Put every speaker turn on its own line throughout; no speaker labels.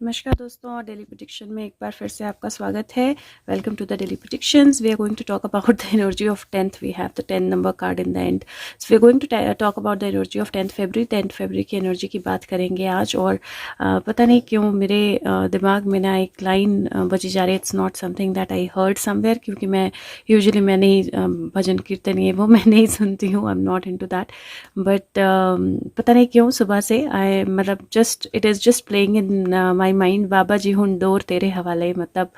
नमस्कार दोस्तों, और डेली प्रेडिक्शन में एक बार फिर से आपका स्वागत है। Welcome to the daily predictions. We are going to talk about the energy of 10th। We have the 10 number card in the end. So we are going to talk about the energy of 10th February. 10th फरवरी की energy की बात करेंगे आज। और पता नहीं क्यों मेरे दिमाग में ना एक लाइन बजी जा रही है, it's not something that I heard somewhere, क्योंकि मैं यूजुअली मैं नहीं भजन कीर्तन ये वो मैं नहीं सुनती हूँ। I am not into that, but पता नहीं क्यों सुबह से आई मतलब just it is just playing in my mind. Baba ji हुंडोर तेरे हवाले, मतलब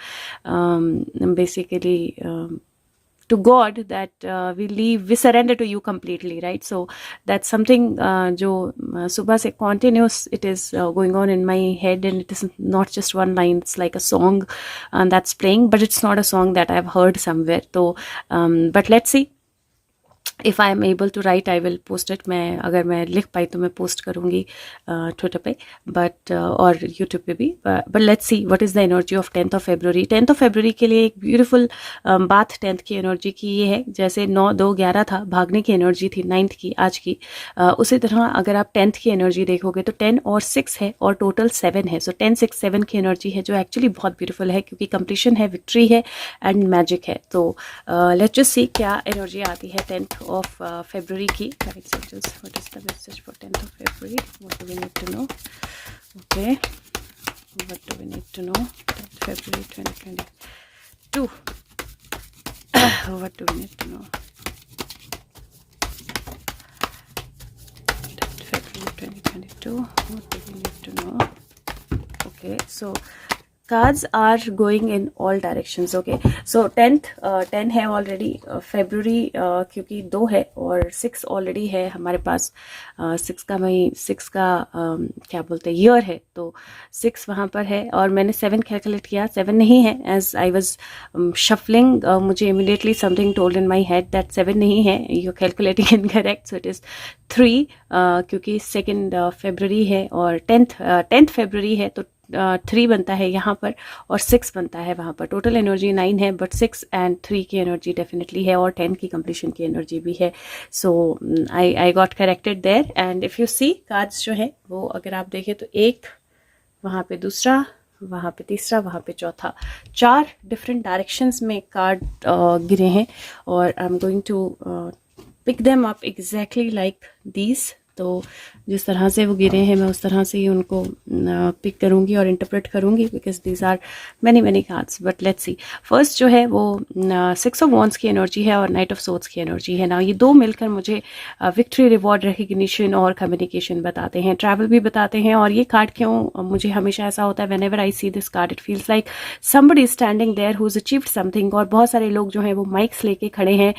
basically to God that we surrender to you completely, right? So that's something जो सुबह से continuous it is going on in my head, and it is not just one line, it's like a song that's playing, but it's not a song that I've heard somewhere. So but let's see if I am able to write, I will post it. मैं अगर मैं लिख पाई तो मैं post करूँगी Twitter पे, but और YouTube पे भी। But let's see what is the energy of 10th of February. 10th of February के लिए एक ब्यूटीफुल बात 10th की एनर्जी की ये है, जैसे 9-2-11 था, भागने की एनर्जी थी 9th की आज की। उसी तरह अगर आप 10th की एनर्जी देखोगे तो 10 और 6 है और टोटल 7 है। सो 10, 6, 7 की एनर्जी है, जो एक्चुअली बहुत ब्यूटीफुल है, क्योंकि कंप्लीशन है, विक्ट्री है एंड मैजिक है। तो लेट्स जस्ट सी क्या एनर्जी आती है 10th of February की। Guides angels, what is the message for 10th of February? What do we need to know? Okay, what do we need to know? 10th February 2022. What do we need to know? 10th February 2022. What do we need to know? Okay, so cards are going in all directions. Okay, so 10 है already, फरवरी क्योंकि 2 है और 6 already है हमारे पास। 6 का क्या बोलते हैं ईयर है, तो 6 वहाँ पर है। और मैंने 7 कैलकुलेट किया, 7 नहीं है। एज आई वॉज शफलिंग मुझे immediately something told in my head that 7 नहीं है, you calculating incorrect. So it is 3 क्योंकि 2 फरवरी है और 10th फरवरी है, तो 3 बनता है यहाँ पर और 6 बनता है वहाँ पर। टोटल एनर्जी 9 है, बट 6 एंड 3 की एनर्जी डेफिनेटली है, और 10 की कंप्लीशन की एनर्जी भी है। So I got corrected there. And if you see cards जो है वो अगर आप देखें तो एक वहाँ पे, दूसरा वहाँ पे, तीसरा वहाँ पे, चौथा, 4 डिफरेंट डायरेक्शंस में कार्ड गिरे हैं। और I am going to pick them up exactly like these. तो जिस तरह से वो गिरे हैं मैं उस तरह से ही उनको पिक करूँगी और इंटरप्रेट करूँगी, because these are many cards. But let's see, first जो है वो 6 ऑफ वॉन्ड्स की एनर्जी है और नाइट ऑफ सोर्ड्स की एनर्जी है। ना ये दो मिलकर मुझे विक्ट्री, रिवॉर्ड, रिकग्निशन और कम्युनिकेशन बताते हैं, ट्रैवल भी बताते हैं। और ये कार्ड क्यों मुझे हमेशा ऐसा होता है, whenever I see this card it feels like somebody standing there who is achieved something. और बहुत सारे लोग जो हैं वो माइक्स लेके खड़े हैं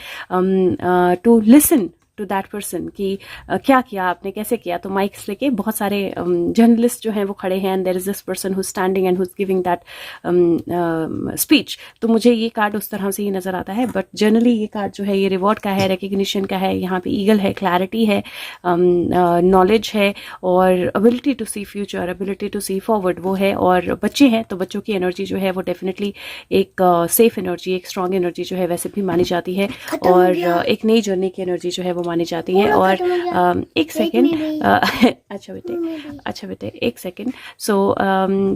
to listen to that person कि क्या किया आपने, कैसे किया। तो माइक्स लेके बहुत सारे जर्नलिस्ट जो हैं वो खड़े हैं, and there is this person who standing and who is giving that speech. तो मुझे ये कार्ड उस तरह से ही नजर आता है। बट जनरली ये कार्ड जो है ये रिवॉर्ड का है, रिकग्निशन का है। यहाँ पे ईगल है, क्लैरिटी है, नॉलेज है, और ability to see future, ability to see forward वो है। और बच्चे हैं तो बच्चों की एनर्जी जो है वो डेफिनेटली एक सेफ एनर्जी, एक स्ट्रॉन्ग एनर्जी जो है वैसे भी मानी जाती है, और एक नई जर्नी की एनर्जी जो है वो मानी जाती है। और एक सेकेंड अच्छा बेटे एक सेकेंड। सो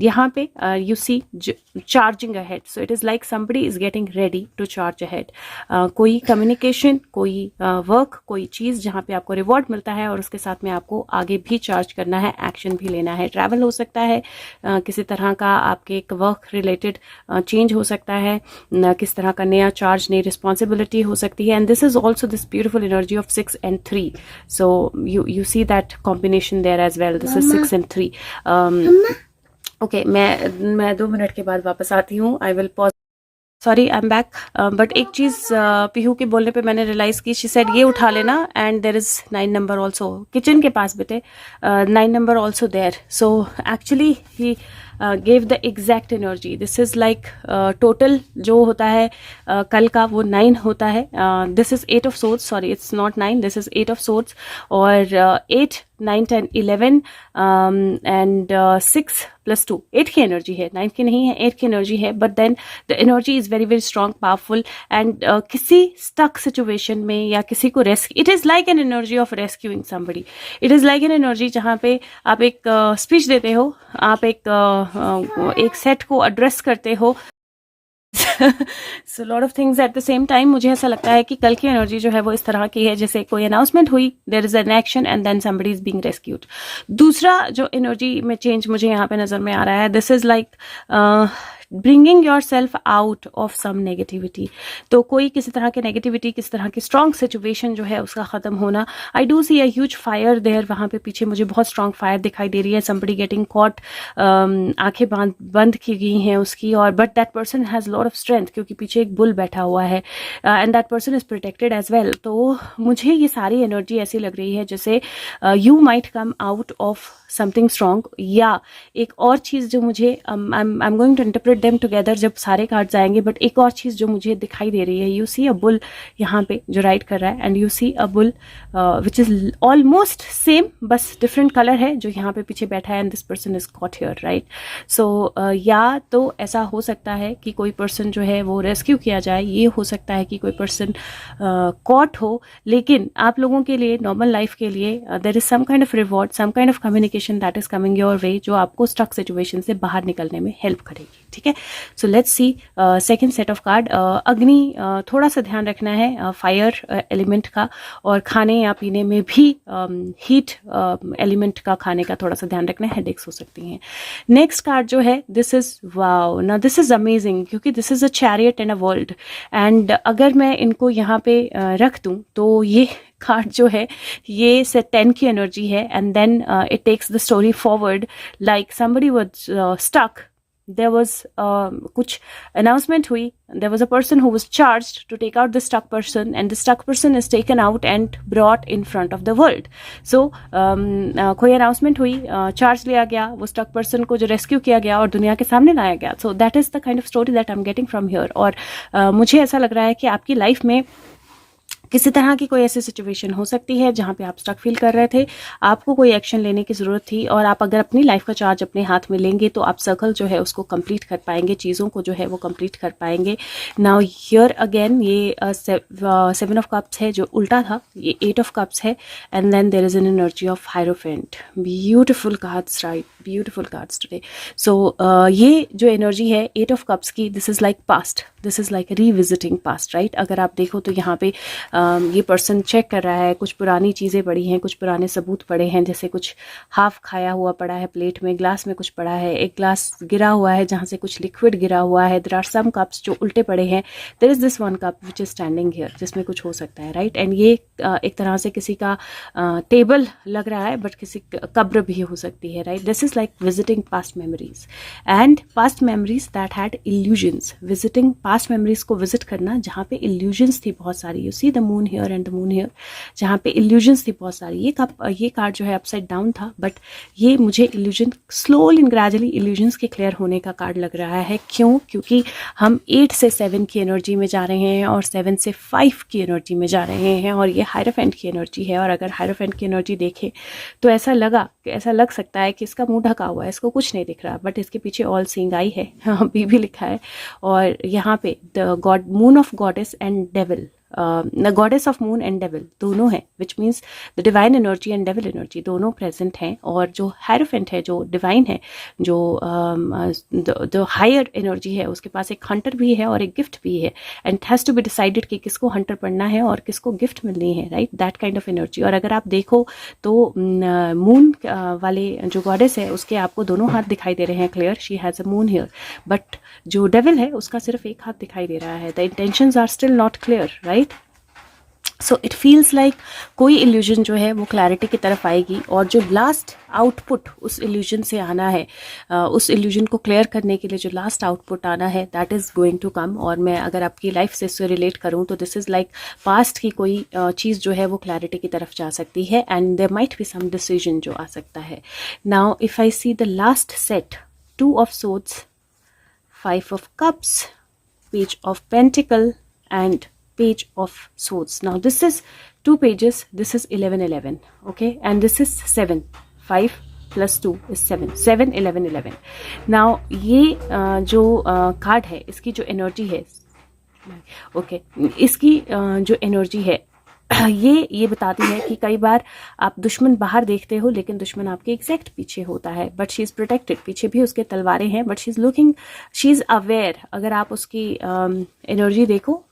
यहाँ पे you see charging ahead. So it is like somebody is getting ready to charge ahead. कोई कम्युनिकेशन, कोई वर्क, कोई चीज़ जहाँ पे आपको रिवॉर्ड मिलता है और उसके साथ में आपको आगे भी चार्ज करना है, एक्शन भी लेना है। ट्रैवल हो सकता है, किसी तरह का आपके एक वर्क रिलेटेड चेंज हो सकता है, किस तरह का नया चार्ज, नई रिस्पॉन्सिबिलिटी हो सकती है। And this is also this beautiful energy of 6 and 3. So you see that combination there as well. This is 6 and 3. Okay, मैं 2 मिनट के बाद वापस आती हूँ। I will pause. Sorry, I am back. But एक चीज़ पीहू के बोलने पे मैंने रियलाइज़ की, शी सेड ये उठा लेना, and there is 9 number also kitchen के पास बेटे, 9 number also there. So actually he gave the exact energy. This is like total जो होता है कल का वो 9 होता है। This is 8 of swords, sorry it's not 9, this is 8 of swords. और 8, 9, 10, 11 एंड 6 + 2, 8 की एनर्जी है, 9 की नहीं है, 8 की एनर्जी है। But then the energy is very strong, powerful. And किसी स्टक सिचुएशन में या किसी को rescue, it is like an energy of rescuing somebody. It is like an energy जहाँ पे आप एक स्पीच देते हो, आप एक एक सेट को एड्रेस करते हो. So lot of things at the same time. मुझे ऐसा लगता है कि कल की एनर्जी जो है वो इस तरह की है जैसे कोई अनाउंसमेंट हुई, there is an action and then somebody is being rescued. दूसरा जो एनर्जी में चेंज मुझे यहाँ पे नजर में आ रहा है, this is like bringing yourself out of some negativity. तो कोई किसी तरह की नेगेटिविटी, किसी तरह की स्ट्रॉन्ग सिचुएशन जो है उसका ख़त्म होना. I do see a huge fire there. वहाँ पे पीछे मुझे बहुत स्ट्रॉन्ग फायर दिखाई दे रही है. समबडी गेटिंग कॉट, आंखें बंद की गई हैं उसकी, और but that person has lot of strength क्योंकि पीछे एक बुल बैठा हुआ है and that person is protected as well. तो मुझे ये सारी एनर्जी ऐसी लग रही है जैसे you might come out of something strong. या एक और चीज़ जो मुझे I am going to interpret them together जब सारे कार्ड्स आएंगे, बट एक और चीज़ जो मुझे दिखाई दे रही है, यू सी अ बुल यहाँ पे जो राइड कर रहा है and you see a bull which is almost same, बस डिफरेंट कलर है जो यहाँ पे पीछे बैठा है and this person is caught here, right. So या तो ऐसा हो सकता है कि कोई पर्सन जो है वो रेस्क्यू किया जाए, ये हो सकता है कि कोई पर्सन कॉट हो, लेकिन आप लोगों के लिए, नॉर्मल लाइफ के लिए there is some kind of reward, some kind of communication that is coming your way जो आपको स्टक सिचुएशन से बाहर निकलने में हेल्प करेगी. ठीक है. सो let's C second set of card. अग्नि, थोड़ा सा ध्यान रखना है फायर एलिमेंट का, और खाने या पीने में भी हीट एलिमेंट का खाने का थोड़ा सा ध्यान रखना है, हेडेक्स हो सकती हैं. नेक्स्ट कार्ड जो है, दिस इज वाओ. ना दिस इज अमेजिंग क्योंकि this is a chariot and a world. And अगर मैं इनको यहाँ पे रख दूँ तो ये कार्ड जो है ये से 10 की एनर्जी है and then it takes the story forward like somebody was stuck. There was कुछ announcement हुई, there was a person who was charged to take out the stuck person and the stuck person is taken out and brought in front of the world. So कोई announcement हुई, charge लिया गया, वो stuck person को जो rescue किया गया और दुनिया के सामने लाया गया. So that is the kind of story that I'm getting from here. और मुझे ऐसा लग रहा है कि आपकी लाइफ में किसी तरह की कोई ऐसी सिचुएशन हो सकती है जहाँ पे आप स्टक फील कर रहे थे, आपको कोई एक्शन लेने की ज़रूरत थी, और आप अगर अपनी लाइफ का चार्ज अपने हाथ में लेंगे तो आप सर्कल जो है उसको कंप्लीट कर पाएंगे, चीज़ों को जो है वो कंप्लीट कर पाएंगे. नाउ हियर अगेन ये 7 ऑफ कप्स है जो उल्टा था, ये 8 ऑफ कप्स है and then there is an energy of hierophant. Beautiful cards, right, beautiful cards today. So ये जो एनर्जी है 8 ऑफ कप्स की, this is like past, this is like revisiting past, right. अगर आप देखो तो यहाँ पे ये पर्सन चेक कर रहा है, कुछ पुरानी चीज़ें पड़ी हैं, कुछ पुराने सबूत पड़े हैं, जैसे कुछ हाफ खाया हुआ पड़ा है प्लेट में, ग्लास में कुछ पड़ा है, एक ग्लास गिरा हुआ है जहाँ से कुछ लिक्विड गिरा हुआ है. देयर आर सम कप्स जो उल्टे पड़े हैं. There is this one cup which is standing here जिसमें कुछ हो सकता है, राइट. एंड ये एक तरह से किसी का टेबल लग रहा है बट किसी कब्र भी हो सकती है, right. This is like visiting past memories and past memories that had illusions. Visiting past memories को विजिट करना जहाँ पे इल्यूजन्स थी बहुत सारी. You see the moon here and the moon here, जहाँ पे इल्यूजन्स थी बहुत सारी. ये कार्ड जो है अपसाइड डाउन था, बट ये मुझे illusion slowly and gradually illusions के क्लियर होने का कार्ड लग रहा है. क्यों? क्योंकि हम 8 से 7 की एनर्जी में जा रहे हैं और 7 से 5 की एनर्जी में जा रहे हैं, और ये हायरोफेंट की एनर्जी है. और अगर हायरोफेंट की एनर्जी देखें तो ऐसा लग सकता है कि इसका मुंह ढका हुआ है, इसको कुछ नहीं दिख रहा, बट इसके पीछे ऑल सीइंग आई है, बी भी लिखा है. और यहाँ पे the God, moon of goddess and devil, the goddess of moon and devil दोनों हैं, which means the divine energy and devil energy दोनों प्रेजेंट हैं. और जो हायरोफेंट है, जो डिवाइन है, जो द हायर एनर्जी है, उसके पास एक हंटर भी है और एक गिफ्ट भी है. And it has to be decided कि किसको हंटर पढ़ना है और किसको गिफ्ट मिलनी है, right. That kind of energy. और अगर आप देखो तो मून वाले जो गॉडेस है उसके आपको दोनों हाथ दिखाई दे रहे हैं clear, she has a moon here. But जो डेविल है उसका सिर्फ एक हाथ दिखाई दे रहा है. The intentions are still not clear, right. So it feels like कोई इल्यूजन जो है वो क्लैरिटी की तरफ आएगी, और जो लास्ट आउटपुट उस इल्यूजन से आना है, उस इल्यूजन को क्लियर करने के लिए जो लास्ट आउटपुट आना है, that is going to come. और मैं अगर आपकी लाइफ से इससे रिलेट करूँ तो दिस इज़ लाइक पास्ट की कोई चीज़ जो है वो क्लैरिटी की तरफ जा सकती है, and there might be some decision जो आ सकता है. Now if I see the last set, 2 of swords, 5 of cups, page of pentacle and page of swords. Now this is 2 pages, this is 11 okay, and this is 7. 5 plus 2 is 7 11. Now ये जो card है इसकी जो एनर्जी है, okay, इसकी जो एनर्जी है ये बताती है कि कई बार आप दुश्मन बाहर देखते हो लेकिन दुश्मन आपके एग्जैक्ट पीछे होता है, बट शी इज़ प्रोटेक्टेड, पीछे भी उसके तलवारें हैं but she is looking, she is aware. अगर आप उसकी एनर्जी देखो,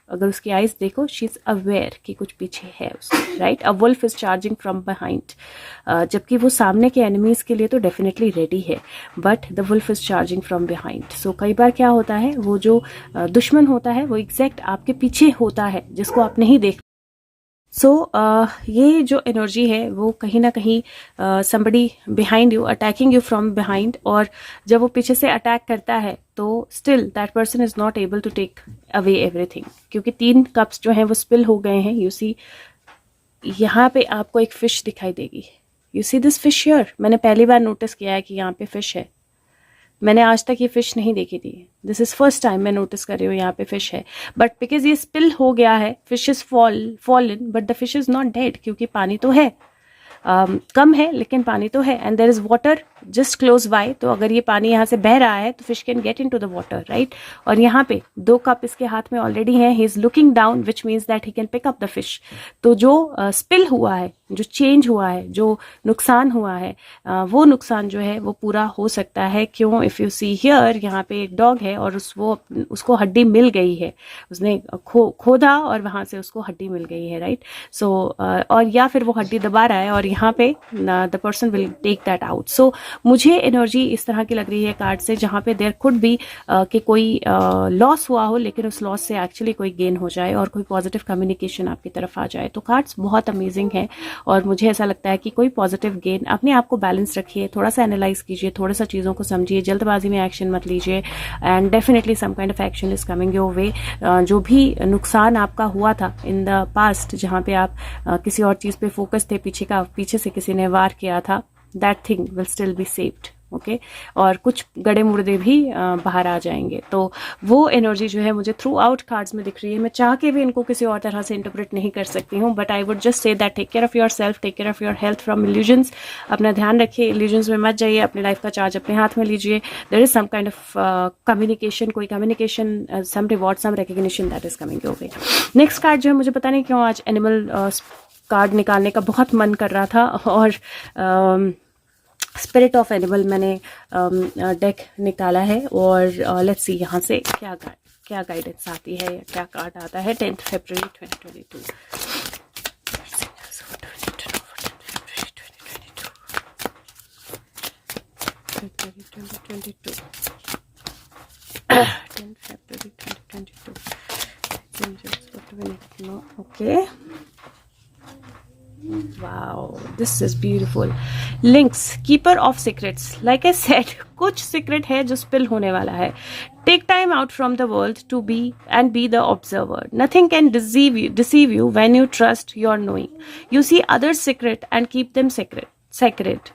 अगर उसकी आइज देखो, शी इज़ अवेयर कि कुछ पीछे है उसके, right. A wolf is charging from behind, जबकि वो सामने के एनिमीज के लिए तो डेफिनेटली रेडी है, but the wolf is charging from behind. So कई बार क्या होता है, वो जो दुश्मन होता है वो एग्जैक्ट आपके पीछे होता है जिसको आप नहीं देख। सो ये जो एनर्जी है वो कहीं ना कहीं somebody behind you attacking you from behind, और जब वो पीछे से अटैक करता है तो still that person is not able to take away everything, क्योंकि 3 कप्स जो हैं वो स्पिल हो गए हैं। यू सी यहाँ पे आपको एक फिश दिखाई देगी, you see this fish here. मैंने पहली बार नोटिस किया है कि यहाँ पे फिश है, मैंने आज तक ये फिश नहीं देखी थी, दिस इज फर्स्ट टाइम मैं नोटिस कर रही हूँ यहाँ पे फिश है। बट बिकॉज ये स्पिल हो गया है, fish is fallen but the fish is not dead, क्योंकि पानी तो है, कम है लेकिन पानी तो है, and there is water just close by. तो अगर ये पानी यहाँ से बह रहा है तो fish can get into the water, right. और यहाँ पे 2 कप इसके हाथ में ऑलरेडी हैं, he is looking down which means that he can pick up the fish. तो जो स्पिल हुआ है, जो चेंज हुआ है, जो नुकसान हुआ है, वो नुकसान जो है वो पूरा हो सकता है। क्यों? इफ़ यू सी हियर, यहाँ पे एक डॉग है और उसको हड्डी मिल गई है, उसने खोदा और वहाँ से उसको हड्डी मिल गई है, राइट। सो और या फिर वो हड्डी दबा रहा है और यहाँ पे the person will take that out. So मुझे एनर्जी इस तरह की लग रही है कार्ड से, जहाँ पे देयर कुड बी कि कोई लॉस हुआ हो लेकिन उस लॉस से एक्चुअली कोई गेन हो जाए और कोई पॉजिटिव कम्युनिकेशन आपकी तरफ आ जाए। तो कार्ड्स बहुत अमेजिंग है और मुझे ऐसा लगता है कि कोई पॉजिटिव गेन, अपने आप को बैलेंस रखिए, थोड़ा सा एनालाइज कीजिए, थोड़ा सा चीज़ों को समझिए, जल्दबाजी में एक्शन मत लीजिए, and definitely some kind of action is coming your way. जो भी नुकसान आपका हुआ था इन द पास्ट, जहाँ पे आप किसी और चीज़ पे फोकस थे, पीछे से किसी ने वार किया था, that thing will still be saved, okay. और कुछ गड़े मुर्दे भी बाहर आ जाएंगे। तो वो एनर्जी जो है मुझे थ्रू आउट कार्ड्स में दिख रही है। मैं चाह के भी इनको किसी और तरह से इंटरप्रेट नहीं कर सकती हूँ, but I would just say that take care of yourself, take care of your health from illusions. अपना ध्यान रखिए, इल्यूजन्स में मत जाइए, अपनी लाइफ का चार्ज अपने हाथ में लीजिए। There is some kind of communication, कोई communication, some reward, some recognition that is coming your way. Next card जो है, मुझे पता नहीं क्यों आज एनिमल कार्ड निकालने का बहुत मन कर रहा था, और स्पिरिट ऑफ एनिमल मैंने डेक निकाला है, और लेट्स सी यहाँ से क्या गाइडेंस आती है या क्या कार्ड आता है। 10 फरवरी 2022। Okay. Wow, this is beautiful. Links, keeper of secrets. Like I said, कुछ secret है जो spill होने वाला है. Take time out from the world to be and be the observer. Nothing can deceive you when you trust your knowing. You see others' secret and keep them sacred.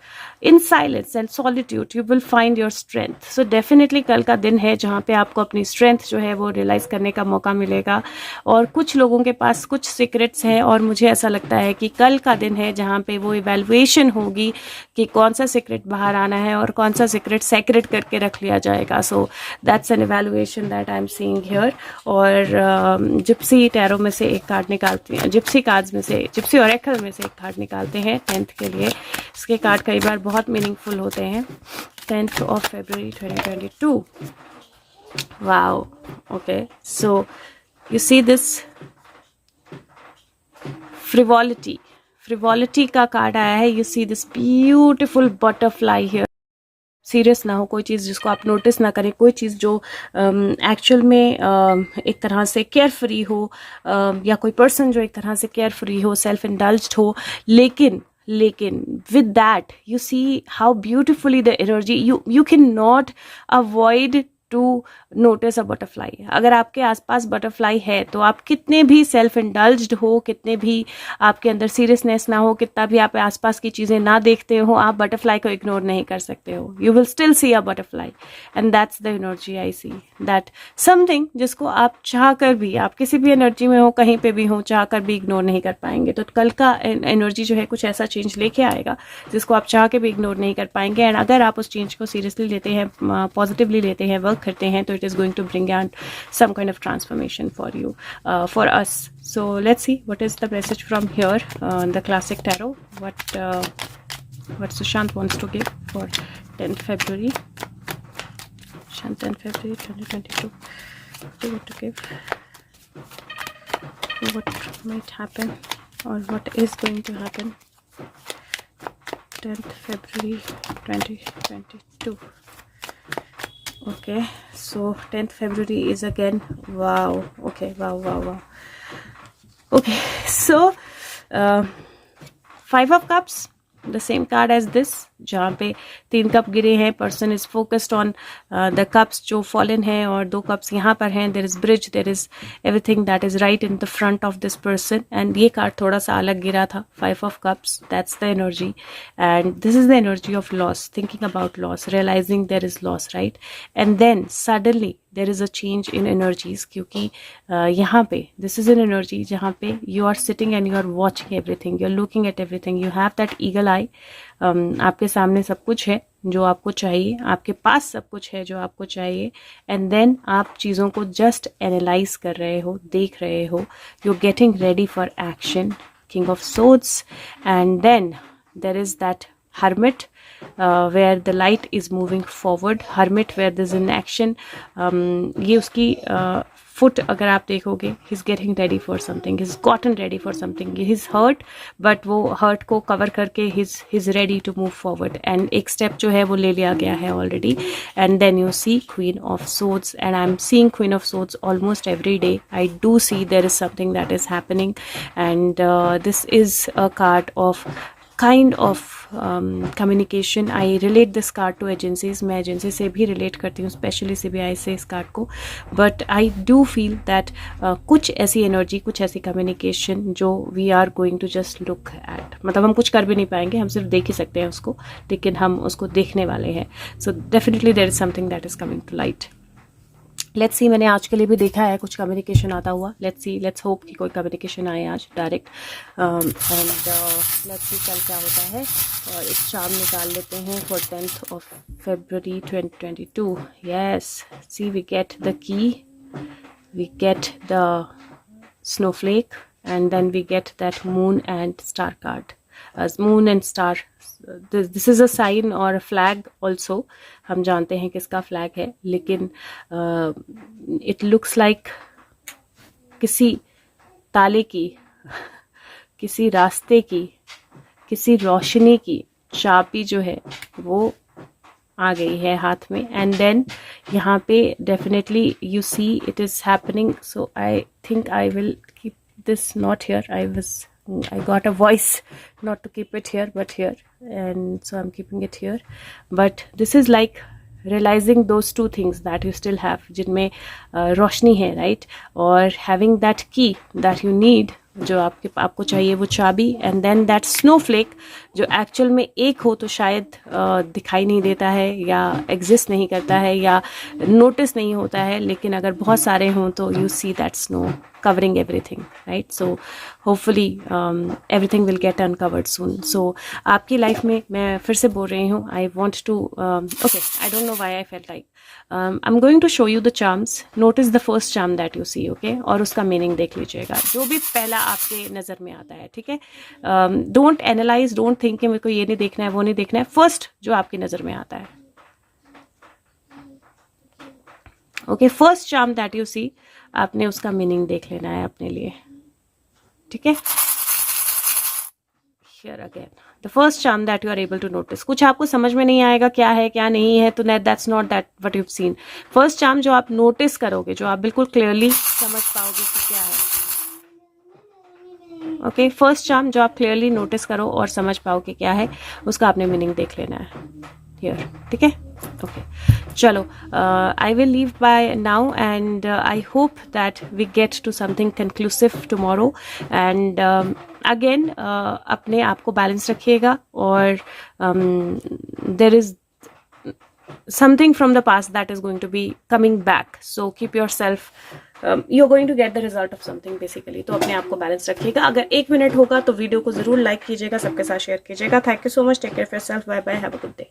In silence and solitude you will find your strength. So definitely कल का दिन है जहाँ पे आपको अपनी strength जो है वो realize करने का मौका मिलेगा, और कुछ लोगों के पास कुछ secrets हैं, और मुझे ऐसा लगता है कि कल का दिन है जहाँ पे वो evaluation होगी कि कौन सा secret बाहर आना है और कौन सा secret sacred करके रख लिया जाएगा. So that's an evaluation that I'm seeing here. और जिप्सी टैरो में से एक कार्ड निकालते हैं, जिप्सी कार्ड्स में से, जिप्सी ऑरेकल में से एक कार्ड निकालते हैं 10th के लिए. इसके कार्ड कई बार बहुत मीनिंगफुल होते हैं. 10th of February 2022. Wow. Okay, so you see this frivolity का कार्ड आया है. You see this beautiful butterfly here. Serious ना हो कोई चीज़ जिसको आप नोटिस ना करें, कोई चीज़ जो एक्चुअल में एक तरह से केयर फ्री हो, या कोई पर्सन जो एक तरह से केयर फ्री हो, सेल्फ इंडल्ज्ड हो, लेकिन with that you see how beautifully the energy, you cannot avoid to notice a butterfly. अगर आपके आसपास बटरफ्लाई है तो आप कितने भी सेल्फ इंडल्ज्ड हो, कितने भी आपके अंदर सीरियसनेस ना हो, कितना भी आप आसपास की चीज़ें ना देखते हो, आप बटरफ्लाई को इग्नोर नहीं कर सकते हो. You will still see a butterfly, and that's the energy I see. That something जिसको आप चाह कर भी, आप किसी भी एनर्जी में हो, कहीं पे भी हो, चाह कर भी इग्नोर नहीं कर पाएंगे. तो कल का एनर्जी जो है कुछ ऐसा चेंज लेके आएगा जिसको आप चाह के भी इग्नोर नहीं कर पाएंगे. एंड अगर आप उस चेंज को सीरियसली लेते हैं, पॉजिटिवली लेते हैं, वर्क वर्क करते हैं तो it is going to bring out some kind of transformation for you, for us. So let's see what is the message from here, the classic tarot. What Sushant wants to give for 10th February. Sushant, 10th February 2022. What do you want to give? What might happen or what is going to happen? 10th February 2022. Okay, so 10th February is again, wow. Okay, wow. Okay, so 5 of Cups, the same card as this, जहाँ पे 3 cup गिरे हैं. Person is focused on the cups जो fallen है और 2 cups यहाँ पर हैं. There is bridge, there is everything that is right in the front of this person. And ये कार्ड थोड़ा सा अलग गिरा था, 5 of cups. That's the energy and this is the energy of loss, thinking about loss, realizing there is loss, right. And then suddenly there is a change in energies, क्योंकि यहाँ पे this is an energy जहाँ पे you are sitting and you are watching everything, you are looking at everything, you have that eagle eye. आपके सामने सब कुछ है जो आपको चाहिए, आपके पास सब कुछ है जो आपको चाहिए. एंड देन आप चीज़ों को जस्ट एनालाइज कर रहे हो, देख रहे हो. You are getting ready for action, king of swords. And then there is that hermit, where the light is moving forward. Hermit where there's an action. ये उसकी foot अगर आप देखोगे, he's getting ready for something, he's gotten ready for something. He's hurt, but वो hurt को cover करके he's ready to move forward. And एक step जो है वो ले लिया गया है already. And then you see Queen of Swords, and I'm seeing Queen of Swords almost every day. I do see there is something that is happening, and this is a card of kind of communication. I relate this card to agencies. मैं agency से भी relate करती हूँ, specially CBI से इस card को. But I do feel that कुछ ऐसी एनर्जी, कुछ ऐसी कम्युनिकेशन जो we are going to just look at. मतलब हम कुछ कर भी नहीं पाएंगे, हम सिर्फ देख ही सकते हैं उसको, लेकिन हम उसको देखने वाले हैं. So definitely there is something that is coming to light. Let's see, मैंने आज के लिए भी देखा है कुछ कम्युनिकेशन आता हुआ. लेट्स सी, लेट्स होप कि कोई कम्युनिकेशन आए आज डायरेक्ट. एंड लेट्स सी कल क्या होता है. और एक चार्म निकाल लेते हैं for 10th of February 2022. Yes, see we get the key, we get the snowflake, and then we get that moon and star card. Moon and star, this is a sign or a flag also. हम जानते हैं किसका flag है, लेकिन it looks like किसी ताले की, किसी रास्ते की, किसी रोशनी की चाबी जो है वो आ गई है हाथ में. एंड देन यहाँ पे definitely you see it is happening. So I think I will keep this not here. I got a voice not to keep it here but here, and so I'm keeping it here. But this is like realizing those two things that you still have, जिनमें रोशनी है, right? और having that key that you need, जो आपको चाहिए वो चाबी. And then that Snowflake जो actual में एक हो तो शायद दिखाई नहीं देता है या एग्जिस्ट नहीं करता है या नोटिस नहीं होता है, लेकिन अगर बहुत सारे हों तो you see that snow covering everything, right? So hopefully everything will get uncovered soon. So आपकी लाइफ में मैं फिर से बोल रही हूँ, I want to okay, I don't know why I felt like I'm going to show you the charms. Notice the first charm that you see, okay? और उसका मीनिंग देख लीजिएगा, जो भी पहला आपके नज़र में आता है, ठीक है? Don't analyze, don't think कि मेरे को ये नहीं देखना है, वो नहीं देखना है. फर्स्ट जो आपकी नज़र में आता है, okay, first charm that you see, आपने उसका मीनिंग देख लेना है अपने लिए, ठीक है? Here again the first charm that you are able to notice. कुछ आपको समझ में नहीं आएगा क्या है क्या नहीं है, तो that's not that what you have seen. First charm जो आप नोटिस करोगे, जो आप बिल्कुल क्लियरली समझ पाओगे कि क्या है, ओके? फर्स्ट चार्म जो आप क्लियरली नोटिस करो और समझ पाओ कि क्या है, उसका आपने मीनिंग देख लेना है हियर, ठीक है? Okay, chalo, I will leave by now, and I hope that we get to something conclusive tomorrow. And again, अपने आप को बैलेंस रखिएगा. और there is something from the past that is going to be coming back, so keep yourself, you're going to get the result of something basically. तो अपने आप को balance रखिएगा. अगर 1 मिनट होगा तो वीडियो को जरूर लाइक कीजिएगा, सबके साथ शेयर कीजिएगा. Thank you so much. Take care of yourself. Bye bye. Have a good day.